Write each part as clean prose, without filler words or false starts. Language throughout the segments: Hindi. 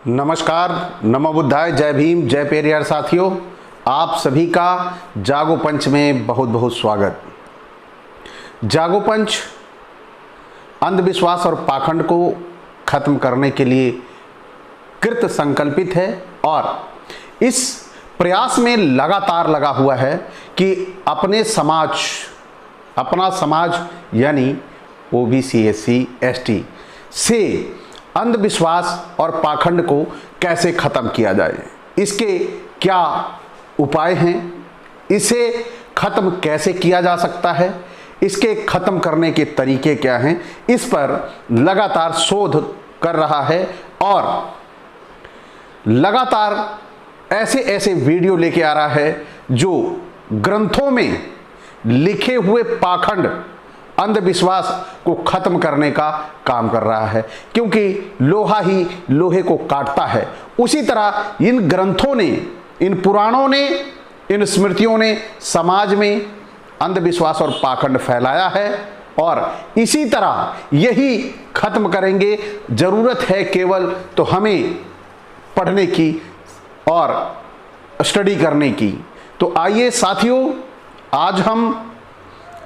नमस्कार, नमो बुद्धाय, जय भीम, जय पेरियार साथियों। आप सभी का जागो पंच में बहुत बहुत स्वागत। जागो पंच अंधविश्वास और पाखंड को खत्म करने के लिए कृत संकल्पित है और इस प्रयास में लगातार लगा हुआ है कि अपना समाज यानी ओबीसी, एससी, एसटी से अंधविश्वास और पाखंड को कैसे खत्म किया जाए, इसके क्या उपाय हैं, इसे खत्म कैसे किया जा सकता है, इसके खत्म करने के तरीके क्या हैं, इस पर लगातार शोध कर रहा है और लगातार ऐसे ऐसे वीडियो लेके आ रहा है जो ग्रंथों में लिखे हुए पाखंड अंधविश्वास को खत्म करने का काम कर रहा है, क्योंकि लोहा ही लोहे को काटता है। उसी तरह इन ग्रंथों ने, इन पुराणों ने, इन स्मृतियों ने समाज में अंधविश्वास और पाखंड फैलाया है और इसी तरह यही खत्म करेंगे। जरूरत है केवल तो हमें पढ़ने की और स्टडी करने की। तो आइए साथियों, आज हम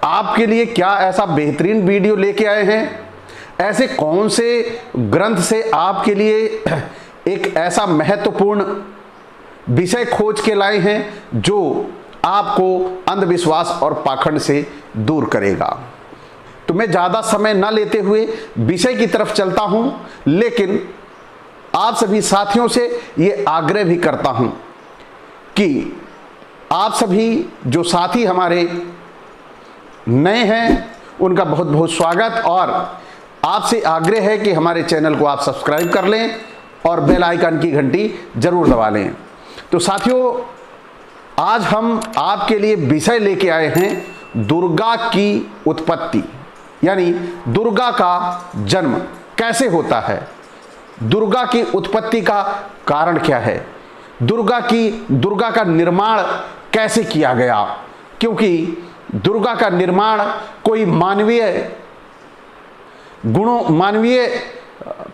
आपके लिए क्या ऐसा बेहतरीन वीडियो लेके आए हैं, ऐसे कौन से ग्रंथ से आपके लिए एक ऐसा महत्वपूर्ण विषय खोज के लाए हैं जो आपको अंधविश्वास और पाखंड से दूर करेगा। तो मैं ज़्यादा समय न लेते हुए विषय की तरफ चलता हूं, लेकिन आप सभी साथियों से ये आग्रह भी करता हूं कि आप सभी जो साथी हमारे नए हैं उनका बहुत बहुत स्वागत और आपसे आग्रह है कि हमारे चैनल को आप सब्सक्राइब कर लें और बेल आइकन की घंटी जरूर दबा लें। तो साथियों, आज हम आपके लिए विषय लेके आए हैं दुर्गा की उत्पत्ति, यानी दुर्गा का जन्म कैसे होता है, दुर्गा की उत्पत्ति का कारण क्या है, दुर्गा का निर्माण कैसे किया गया, क्योंकि दुर्गा का निर्माण कोई मानवीय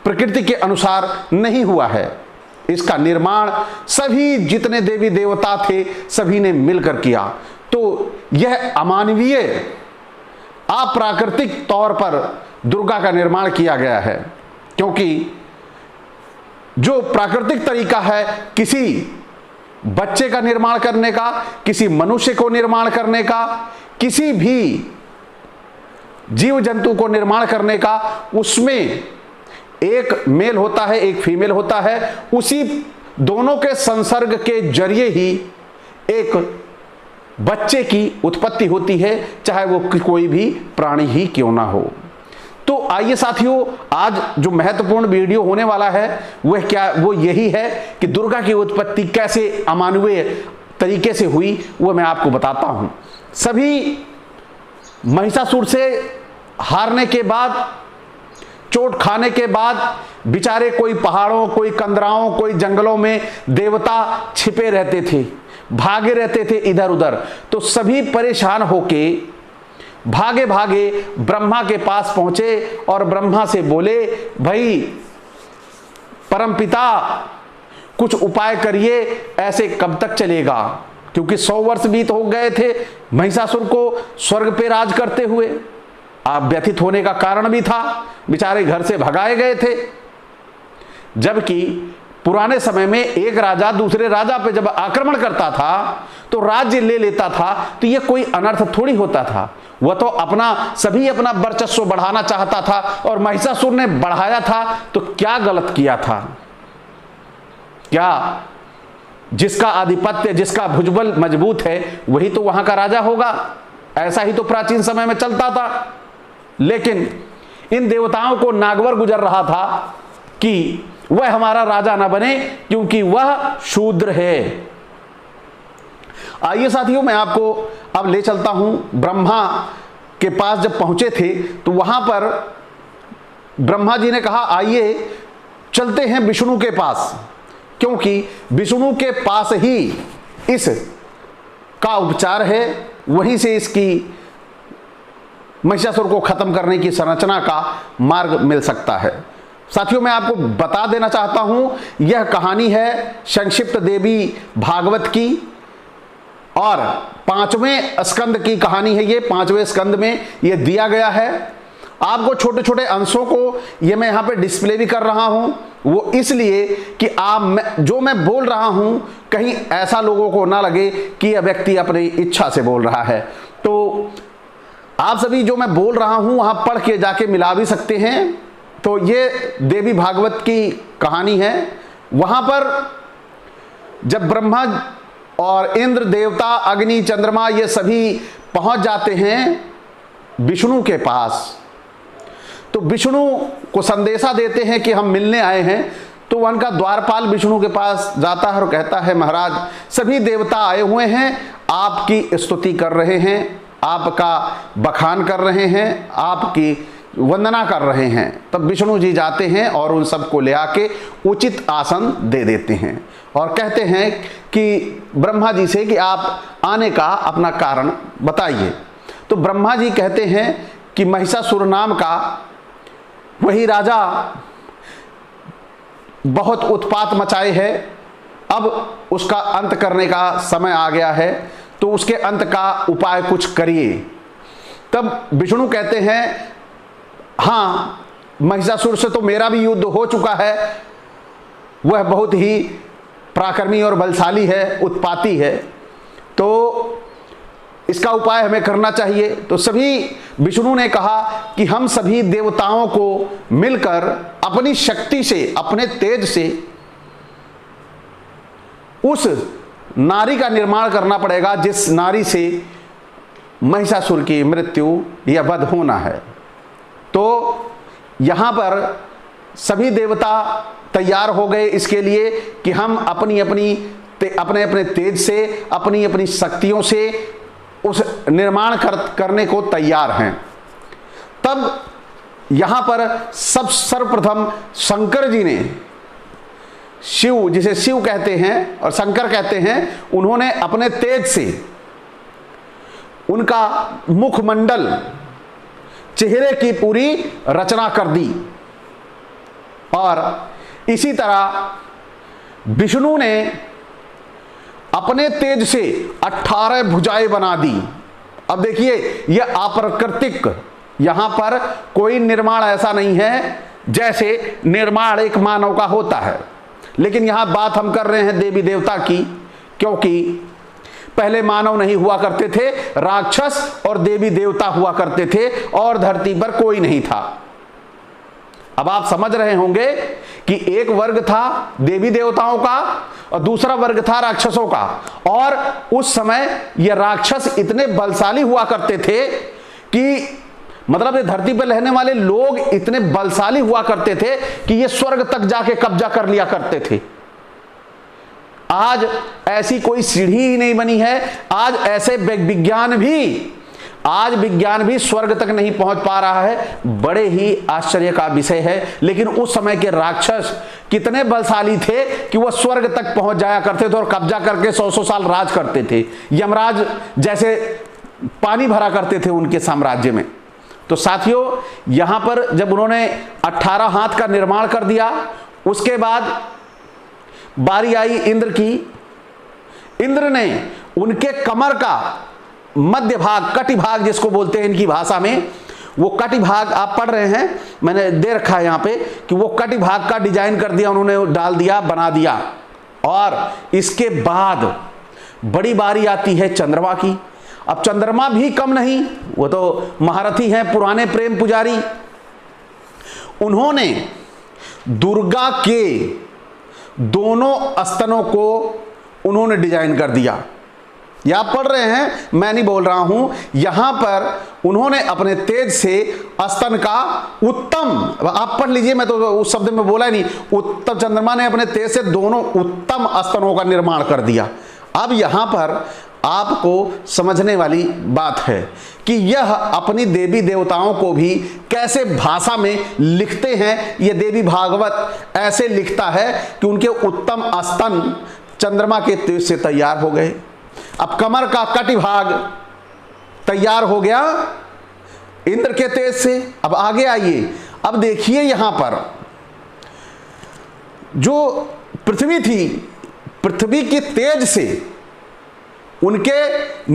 प्रकृति के अनुसार नहीं हुआ है। इसका निर्माण सभी जितने देवी देवता थे सभी ने मिलकर किया। तो यह अमानवीय, अप्राकृतिक तौर पर दुर्गा का निर्माण किया गया है, क्योंकि जो प्राकृतिक तरीका है किसी बच्चे का निर्माण करने का, किसी मनुष्य को निर्माण करने का, किसी भी जीव जंतु को निर्माण करने का, उसमें एक मेल होता है, एक फीमेल होता है। उसी दोनों के संसर्ग के जरिए ही एक बच्चे की उत्पत्ति होती है, चाहे वो कोई भी प्राणी ही क्यों ना हो। तो आइए साथियों, आज जो महत्वपूर्ण वीडियो होने वाला है वो यही है कि दुर्गा की उत्पत्ति कैसे अमानवीय तरीके से हुई, वो मैं आपको बताता हूं। सभी महिषासुर से हारने के बाद, चोट खाने के बाद बेचारे कोई पहाड़ों, कोई कंदराओं, कोई जंगलों में देवता छिपे रहते थे, भागे रहते थे इधर उधर। तो सभी परेशान होके भागे भागे ब्रह्मा के पास पहुंचे और ब्रह्मा से बोले, भाई परमपिता कुछ उपाय करिए, ऐसे कब तक चलेगा, क्योंकि 100 वर्ष बीत हो गए थे महिषासुर को स्वर्ग पे राज करते हुए। आप व्यथित होने का कारण भी था, बेचारे घर से भगाए गए थे। जबकि पुराने समय में एक राजा दूसरे राजा पे जब आक्रमण करता था तो राज्य ले लेता था, तो यह कोई अनर्थ थोड़ी होता था। वह तो सभी अपना वर्चस्व बढ़ाना चाहता था और महिषासुर ने बढ़ाया था, तो क्या गलत किया था? क्या जिसका आधिपत्य, जिसका भुजबल मजबूत है वही तो वहां का राजा होगा? ऐसा ही तो प्राचीन समय में चलता था। लेकिन इन देवताओं को नागवर गुजर रहा था कि वह हमारा राजा ना बने, क्योंकि वह शूद्र है। आइए साथियों, मैं आपको अब ले चलता हूं। ब्रह्मा के पास जब पहुंचे थे तो वहां पर ब्रह्मा जी ने कहा, आइए चलते हैं विष्णु के पास, क्योंकि विष्णु के पास ही इस का उपचार है, वहीं से इसकी महिषासुर को खत्म करने की संरचना का मार्ग मिल सकता है। साथियों, मैं आपको बता देना चाहता हूं, यह कहानी है संक्षिप्त देवी भागवत की और 5वें स्कंद की कहानी है। ये 5वें स्कंद में ये दिया गया है। आपको छोटे छोटे अंशों को ये मैं यहां पे डिस्प्ले भी कर रहा हूं, वो इसलिए कि जो मैं बोल रहा हूं कहीं ऐसा लोगों को ना लगे कि यह व्यक्ति अपनी इच्छा से बोल रहा है। तो आप सभी जो मैं बोल रहा हूं वहां पढ़ के जाके मिला भी सकते हैं। तो ये देवी भागवत की कहानी है। वहां पर जब ब्रह्मा और इंद्र, देवता, अग्नि, चंद्रमा ये सभी पहुंच जाते हैं विष्णु के पास, तो विष्णु को संदेशा देते हैं कि हम मिलने आए हैं। तो उनका द्वारपाल विष्णु के पास जाता है और कहता है, महाराज सभी देवता आए हुए हैं, आपकी स्तुति कर रहे हैं, आपका बखान कर रहे हैं, आपकी वंदना कर रहे हैं। तब विष्णु जी जाते हैं और उन सबको ले आके उचित आसन दे देते हैं और कहते हैं कि ब्रह्मा जी से कि आप आने का अपना कारण बताइए। तो ब्रह्मा जी कहते हैं कि महिषासुर नाम का वही राजा बहुत उत्पात मचाए है, अब उसका अंत करने का समय आ गया है, तो उसके अंत का उपाय कुछ करिए। तब विष्णु कहते हैं, हाँ, महिषासुर से तो मेरा भी युद्ध हो चुका है, वह बहुत ही पराक्रमी और बलशाली है, उत्पाती है, तो इसका उपाय हमें करना चाहिए। तो सभी विष्णु ने कहा कि हम सभी देवताओं को मिलकर अपनी शक्ति से, अपने तेज से उस नारी का निर्माण करना पड़ेगा जिस नारी से महिषासुर की मृत्यु या वध होना है। तो यहां पर सभी देवता तैयार हो गए इसके लिए कि हम अपने अपने तेज से, अपनी अपनी शक्तियों से उस निर्माण करने को तैयार हैं। तब यहां पर सर्वप्रथम शंकर जी ने, शिव जिसे शिव कहते हैं और शंकर कहते हैं, उन्होंने अपने तेज से उनका मुखमंडल, चेहरे की पूरी रचना कर दी और इसी तरह विष्णु ने अपने तेज से 18 भुजाएं बना दी। अब देखिए, यह अप्राकृतिक, यहां पर कोई निर्माण ऐसा नहीं है जैसे निर्माण एक मानव का होता है, लेकिन यहां बात हम कर रहे हैं देवी देवता की, क्योंकि पहले मानव नहीं हुआ करते थे, राक्षस और देवी देवता हुआ करते थे और धरती पर कोई नहीं था। अब आप समझ रहे होंगे कि एक वर्ग था देवी देवताओं का और दूसरा वर्ग था राक्षसों का, और उस समय ये राक्षस इतने बलशाली हुआ करते थे कि मतलब ये धरती पर रहने वाले लोग इतने बलशाली हुआ करते थे कि ये स्वर्ग तक जाके कब्जा कर लिया करते थे। आज ऐसी कोई सीढ़ी ही नहीं बनी है, आज ऐसे विज्ञान भी स्वर्ग तक नहीं पहुंच पा रहा है। बड़े ही आश्चर्य का विषय है। लेकिन उस समय के राक्षस कितने बलशाली थे कि वह स्वर्ग तक पहुंच जाया करते थे और कब्जा करके 100 साल राज करते थे। यमराज जैसे पानी भरा करते थे उनके साम्राज्य में। तो साथियों, यहां पर जब उन्होंने 18 हाथ का निर्माण कर दिया, उसके बाद बारी आई इंद्र की। इंद्र ने उनके कमर का मध्य भाग, कटि भाग जिसको बोलते हैं इनकी भाषा में, वो कटि भाग आप पढ़ रहे हैं, मैंने दे रखा है यहाँ पे, कि वो कटि भाग का डिजाइन कर दिया उन्होंने, डाल दिया, बना दिया। और इसके बाद बड़ी बारी आती है चंद्रमा की। अब चंद्रमा भी कम नहीं, वो तो महारथी हैं, पुराने प्रेम पुजारी। उन्होंने दुर्गा के दोनों स्तनों को उन्होंने डिजाइन कर दिया। ये आप पढ़ रहे हैं, मैं नहीं बोल रहा हूं। यहां पर उन्होंने अपने तेज से स्तन का उत्तम, आप पढ़ लीजिए, मैं तो उस शब्द में बोला ही नहीं, उत्तम, चंद्रमा ने अपने तेज से दोनों उत्तम स्तनों का निर्माण कर दिया। अब यहां पर आपको समझने वाली बात है कि यह अपनी देवी देवताओं को भी कैसे भाषा में लिखते हैं। यह देवी भागवत ऐसे लिखता है कि उनके उत्तम स्तन चंद्रमा के तेज से तैयार हो गए। अब कमर का कटि भाग तैयार हो गया इंद्र के तेज से। अब आगे आइए, अब देखिए यहां पर जो पृथ्वी थी, पृथ्वी के तेज से उनके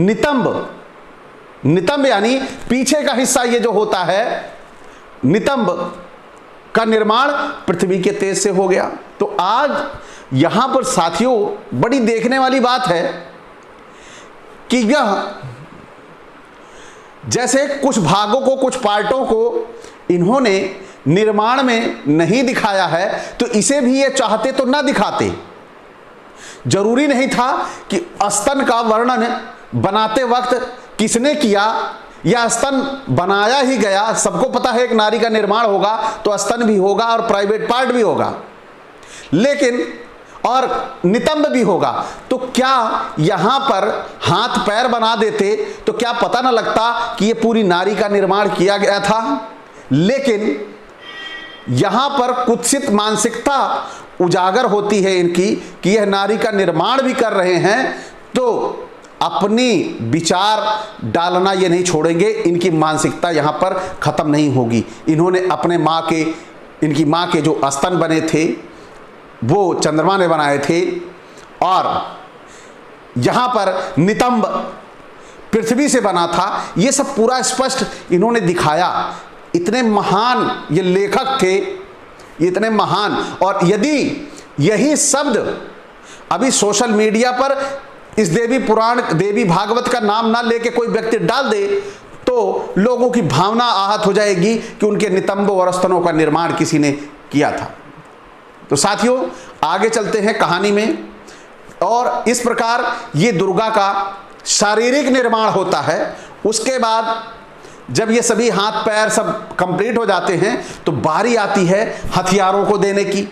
नितंब यानी पीछे का हिस्सा, ये जो होता है नितंब का निर्माण पृथ्वी के तेज से हो गया। तो आज यहां पर साथियों बड़ी देखने वाली बात है कि यह जैसे कुछ भागों को, कुछ पार्टों को इन्होंने निर्माण में नहीं दिखाया है, तो इसे भी ये चाहते तो ना दिखाते। जरूरी नहीं था कि स्तन का वर्णन बनाते वक्त किसने किया या स्तन बनाया ही गया। सबको पता है एक नारी का निर्माण होगा तो स्तन भी होगा और प्राइवेट पार्ट भी होगा, लेकिन और नितंब भी होगा। तो क्या यहां पर हाथ पैर बना देते तो क्या पता ना लगता कि यह पूरी नारी का निर्माण किया गया था। लेकिन यहां पर कुत्सित मानसिकता उजागर होती है इनकी कि यह नारी का निर्माण भी कर रहे हैं, तो अपनी विचार डालना ये नहीं छोड़ेंगे। इनकी मानसिकता यहां पर खत्म नहीं होगी। इन्होंने अपने इनकी मां के जो स्तन बने थे वो चंद्रमा ने बनाए थे, और यहां पर नितंब पृथ्वी से बना था। ये सब पूरा स्पष्ट इन्होंने दिखाया। इतने महान ये लेखक थे, इतने महान। और यदि यही शब्द अभी सोशल मीडिया पर इस देवी पुराण, देवी भागवत का नाम ना लेके कोई व्यक्ति डाल दे तो लोगों की भावना आहत हो जाएगी कि उनके नितंबों और स्तनों का निर्माण किसी ने किया था। तो साथियों आगे चलते हैं कहानी में। और इस प्रकार ये दुर्गा का शारीरिक निर्माण होता है। उसके बाद जब ये सभी हाथ पैर सब कंप्लीट हो जाते हैं तो बारी आती है हथियारों को देने की,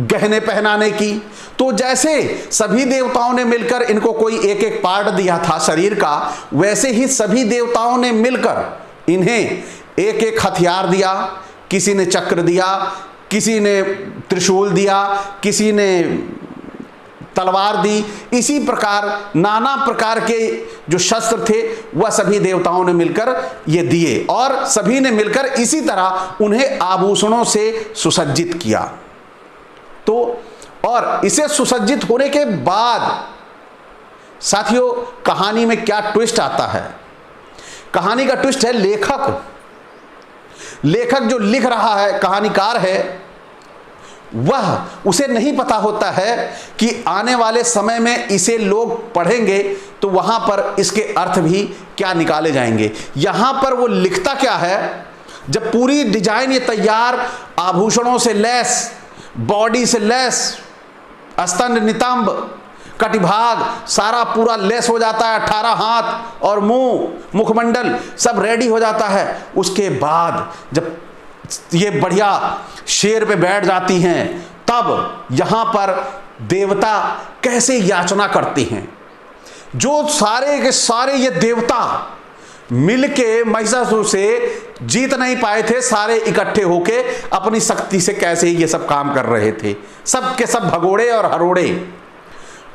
गहने पहनाने की। तो जैसे सभी देवताओं ने मिलकर इनको कोई एक एक पार्ट दिया था शरीर का, वैसे ही सभी देवताओं ने मिलकर इन्हें एक एक हथियार दिया। किसी ने चक्र दिया, किसी ने त्रिशूल दिया, किसी ने तलवार दी। इसी प्रकार नाना प्रकार के जो शस्त्र थे वह सभी देवताओं ने मिलकर ये दिए, और सभी ने मिलकर इसी तरह उन्हें आभूषणों से सुसज्जित किया। तो और इसे सुसज्जित होने के बाद साथियों कहानी में क्या ट्विस्ट आता है। कहानी का ट्विस्ट है लेखक जो लिख रहा है, कहानीकार है, वह उसे नहीं पता होता है कि आने वाले समय में इसे लोग पढ़ेंगे तो वहां पर इसके अर्थ भी क्या निकाले जाएंगे। यहां पर वो लिखता क्या है, जब पूरी डिजाइन ये तैयार, आभूषणों से लैस, बॉडी से लैस, स्तन, नितंब, कटिभाग सारा पूरा लेस हो जाता है, 18 हाथ और मुखमंडल सब रेडी हो जाता है। उसके बाद जब ये बढ़िया शेर पे बैठ जाती हैं, तब यहां पर देवता कैसे याचना करते हैं। जो सारे के सारे ये देवता मिलके महिषासुर से जीत नहीं पाए थे, सारे इकट्ठे होके अपनी शक्ति से कैसे ये सब काम कर रहे थे, सब के सब भगोड़े और हरोड़े।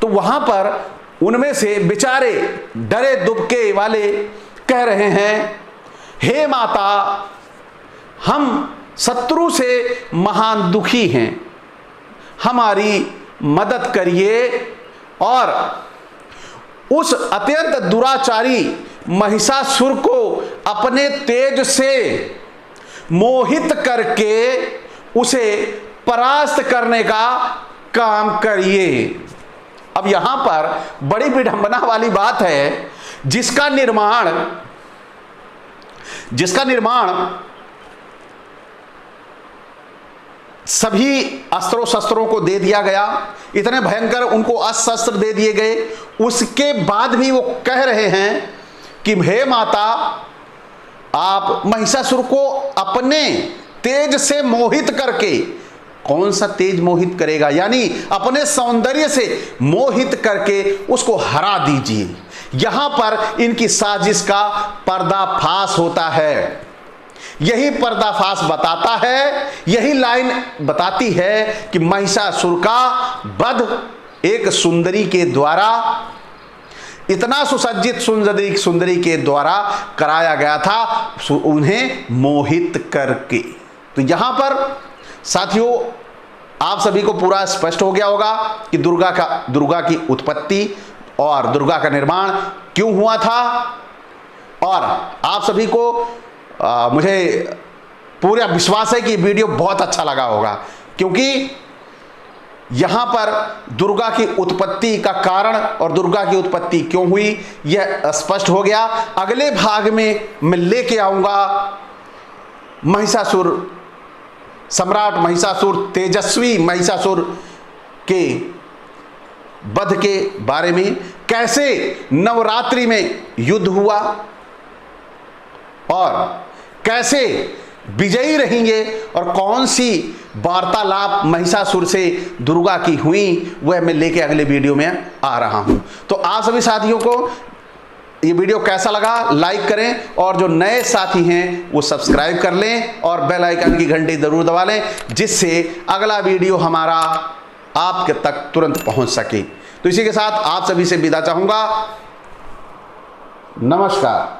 तो वहां पर उनमें से बेचारे डरे दुबके वाले कह रहे हैं, हे माता, हम शत्रु से महान दुखी हैं, हमारी मदद करिए और उस अत्यंत दुराचारी महिषासुर को अपने तेज से मोहित करके उसे परास्त करने का काम करिए। अब यहां पर बड़ी विडंबना वाली बात है, जिसका निर्माण सभी अस्त्रों शस्त्रों को दे दिया गया, इतने भयंकर उनको अस्त्र शस्त्र दे दिए गए। उसके बाद भी वो कह रहे हैं कि हे माता, आप महिषासुर को अपने तेज से मोहित करके, कौन सा तेज मोहित करेगा, यानी अपने सौंदर्य से मोहित करके उसको हरा दीजिए। यहां पर इनकी साजिश का पर्दाफाश होता है। यही पर्दाफाश बताता है, यही लाइन बताती है कि महिषासुर का वध एक सुंदरी के द्वारा, इतना सुसज्जित सुंदरी के द्वारा कराया गया था, उन्हें मोहित करके। तो यहां पर साथियों आप सभी को पूरा स्पष्ट हो गया होगा कि दुर्गा की उत्पत्ति और दुर्गा का निर्माण क्यों हुआ था। और आप सभी को मुझे पूरा विश्वास है कि वीडियो बहुत अच्छा लगा होगा, क्योंकि यहां पर दुर्गा की उत्पत्ति का कारण और दुर्गा की उत्पत्ति क्यों हुई यह स्पष्ट हो गया। अगले भाग में मैं लेके आऊंगा महिषासुर, सम्राट महिषासुर, तेजस्वी महिषासुर के वध के बारे में, कैसे नवरात्रि में युद्ध हुआ और कैसे विजयी रहेंगे और कौन सी वार्तालाप महिषासुर से दुर्गा की हुई, वह मैं लेके अगले वीडियो में आ रहा हूं। तो आप सभी साथियों को ये वीडियो कैसा लगा लाइक करें, और जो नए साथी हैं वो सब्सक्राइब कर लें और बेल आइकन की घंटी जरूर दबा लें, जिससे अगला वीडियो हमारा आपके तक तुरंत पहुंच सके। तो इसी के साथ आप सभी से विदा चाहूंगा। नमस्कार।